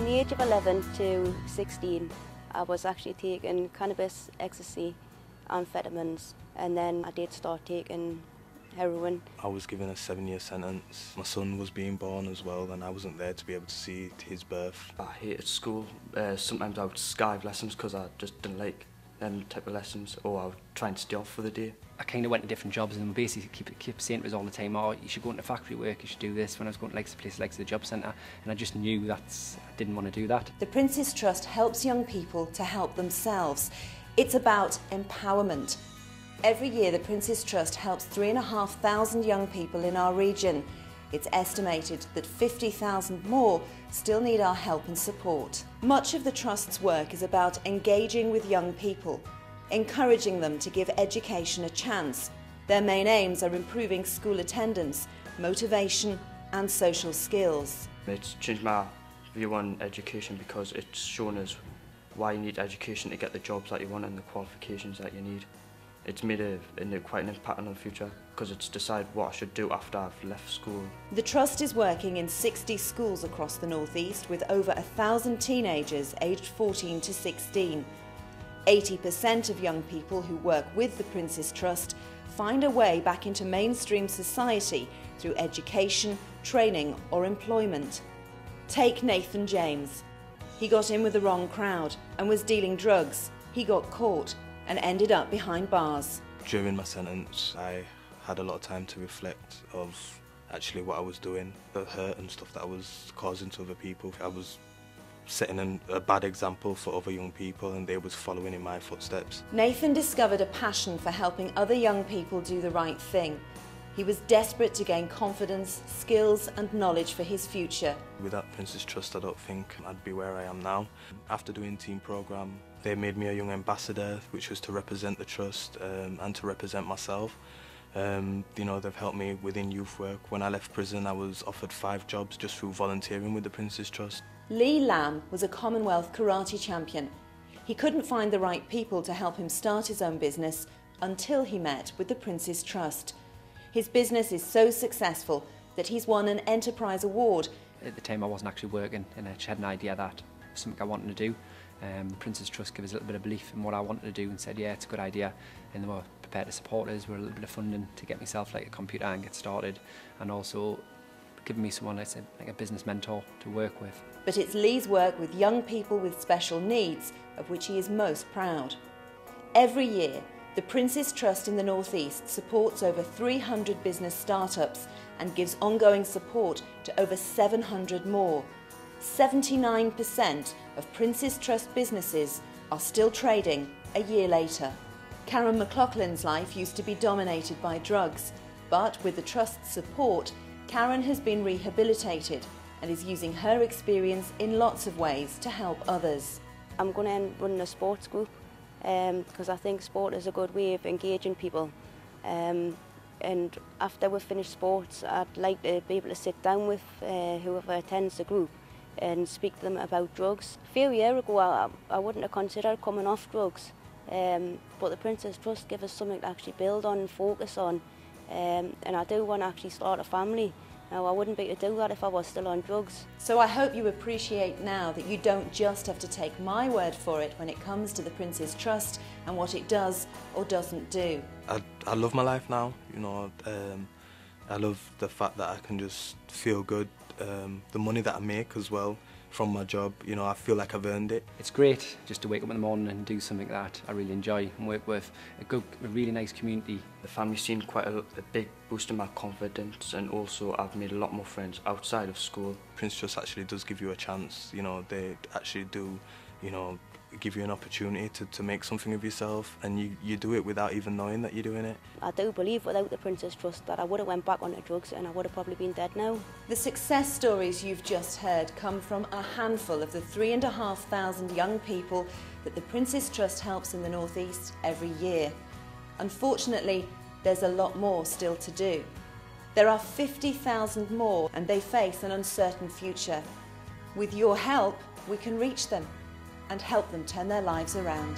From the age of 11 to 16, I was actually taking cannabis, ecstasy, amphetamines, and then I did start taking heroin. I was given a 7-year sentence. My son was being born as well, and I wasn't there to be able to see his birth. I hated school. Sometimes I would skive lessons because I just didn't like them type of lessons, or I would try and stay off for the day. I kind of went to different jobs and basically keep saying to us all the time, oh, you should go into factory work, you should do this. When I was going to places like the job centre, and I just knew I didn't want to do that. The Prince's Trust helps young people to help themselves. It's about empowerment. Every year the Prince's Trust helps 3,500 young people in our region. It's estimated that 50,000 more still need our help and support. Much of the Trust's work is about engaging with young people, encouraging them to give education a chance. Their main aims are improving school attendance, motivation and social skills. It's changed my view on education because it's shown us why you need education to get the jobs that you want and the qualifications that you need. It's made quite an impact on the future because it's decided what I should do after I've left school. The Trust is working in 60 schools across the North East with over 1,000 teenagers aged 14 to 16. 80% of young people who work with the Prince's Trust find a way back into mainstream society through education, training or employment. Take Nathan James. He got in with the wrong crowd and was dealing drugs. He got caught and ended up behind bars. During my sentence, I had a lot of time to reflect of actually what I was doing, the hurt and stuff that I was causing to other people. I was setting a bad example for other young people and they was following in my footsteps. Nathan discovered a passion for helping other young people do the right thing. He was desperate to gain confidence, skills and knowledge for his future. Without Prince's Trust, I don't think I'd be where I am now. After doing team programme, they made me a young ambassador, which was to represent the Trust and to represent myself. You know, they've helped me within youth work. When I left prison, I was offered 5 jobs just through volunteering with the Prince's Trust. Lee Lamb was a Commonwealth karate champion. He couldn't find the right people to help him start his own business until he met with the Prince's Trust. His business is so successful that he's won an Enterprise Award. At the time I wasn't actually working and I just had an idea that it was something I wanted to do. The Prince's Trust gave us a little bit of belief in what I wanted to do and said, yeah, it's a good idea. And they were prepared to support us with a little bit of funding to get myself like a computer and get started, and also giving me someone like a business mentor to work with. But it's Lee's work with young people with special needs of which he is most proud. Every year, the Prince's Trust in the North East supports over 300 business startups and gives ongoing support to over 700 more. 79% of Prince's Trust businesses are still trading a year later. Karen McLaughlin's life used to be dominated by drugs, but with the Trust's support, Karen has been rehabilitated and is using her experience in lots of ways to help others. I'm going to run a sports group because I think sport is a good way of engaging people. And after we've finished sports, I'd like to be able to sit down with whoever attends the group and speak to them about drugs. A few years ago, I wouldn't have considered coming off drugs, but the Prince's Trust give us something to actually build on and focus on. And I do want to actually start a family. Now, I wouldn't be able to do that if I was still on drugs. So I hope you appreciate now that you don't just have to take my word for it when it comes to the Prince's Trust and what it does or doesn't do. I love my life now, you know. I love the fact that I can just feel good. The money that I make as well from my job, you know, I feel like I've earned it. It's great just to wake up in the morning and do something that I really enjoy and work with a really nice community. The family's seen quite a big boost in my confidence, and also I've made a lot more friends outside of school. Prince Trust actually does give you a chance, you know, they actually do, you know, give you an opportunity to make something of yourself, and you do it without even knowing that you're doing it. I do believe without the Prince's Trust that I would have went back onto drugs and I would have probably been dead now. The success stories you've just heard come from a handful of the 3,500 young people that the Prince's Trust helps in the North East every year. Unfortunately, there's a lot more still to do. There are 50,000 more and they face an uncertain future. With your help, we can reach them and help them turn their lives around.